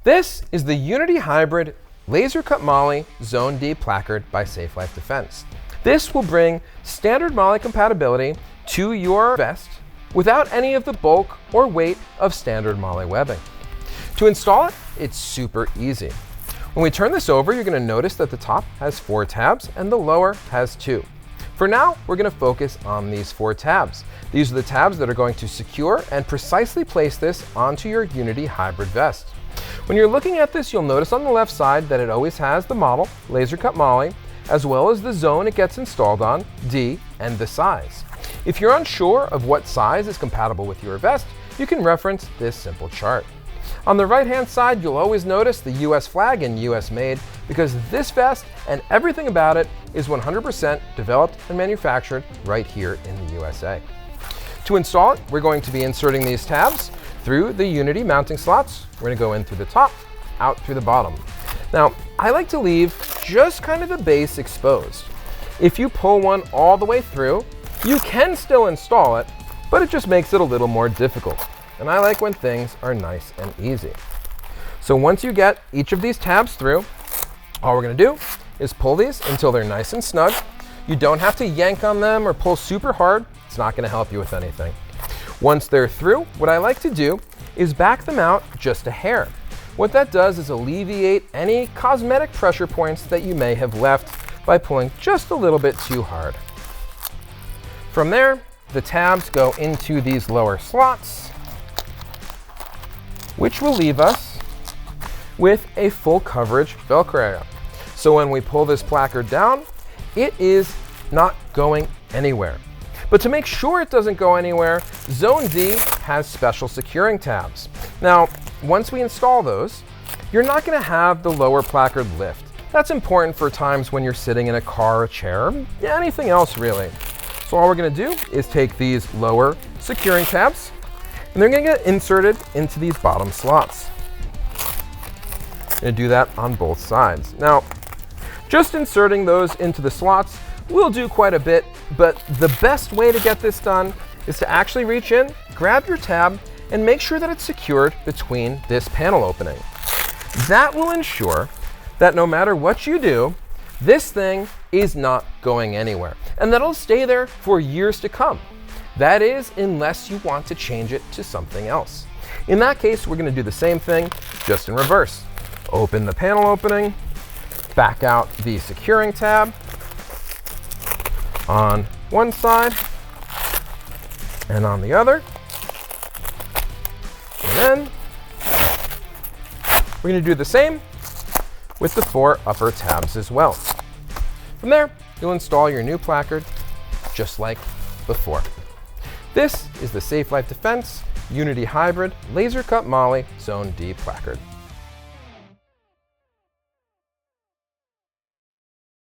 This is the Unity Hybrid Laser Cut MOLLE Zone D placard by Safelite Defense. This will bring standard MOLLE compatibility to your vest without any of the bulk or weight of standard MOLLE webbing. To install it, it's super easy. When we turn this over, you're going to notice that the top has 4 tabs and the lower has 2. For now, we're going to focus on these 4 tabs. These are the tabs that are going to secure and precisely place this onto your Unity Hybrid vest. When you're looking at this, you'll notice on the left side that it always has the model, Laser Cut MOLLE, as well as the zone it gets installed on, D, and the size. If you're unsure of what size is compatible with your vest, you can reference this simple chart. On the right-hand side, you'll always notice the US flag and US made, because this vest and everything about it is 100% developed and manufactured right here in the USA. To install it, we're going to be inserting these tabs through the Unity mounting slots. We're going to go in through the top, out through the bottom. Now, I like to leave just kind of the base exposed. If you pull one all the way through, you can still install it, but it just makes it a little more difficult. And I like when things are nice and easy. So once you get each of these tabs through, all we're going to do is pull these until they're nice and snug. You don't have to yank on them or pull super hard. It's not going to help you with anything. Once they're through, what I like to do is back them out just a hair. What that does is alleviate any cosmetic pressure points that you may have left by pulling just a little bit too hard. From there, the tabs go into these lower slots, which will leave us with a full coverage Velcro area. So when we pull this placard down, it is not going anywhere. But to make sure it doesn't go anywhere, Zone D has special securing tabs. Now, once we install those, you're not going to have the lower placard lift. That's important for times when you're sitting in a car or chair, or anything else really. So all we're going to do is take these lower securing tabs, and they're going to get inserted into these bottom slots. I'm going to do that on both sides. Now, just inserting those into the slots will do quite a bit, but the best way to get this done is to actually reach in, grab your tab, and make sure that it's secured between this panel opening. That will ensure that no matter what you do, this thing is not going anywhere, and that'll stay there for years to come. That is, unless you want to change it to something else. In that case, we're going to do the same thing, just in reverse. Open the panel opening, back out the securing tab on one side and on the other. And then we're going to do the same with the 4 upper tabs as well. From there, you'll install your new placard just like before. This is the Safelite Defense Unity Hybrid Laser Cut MOLLE Zone D placard.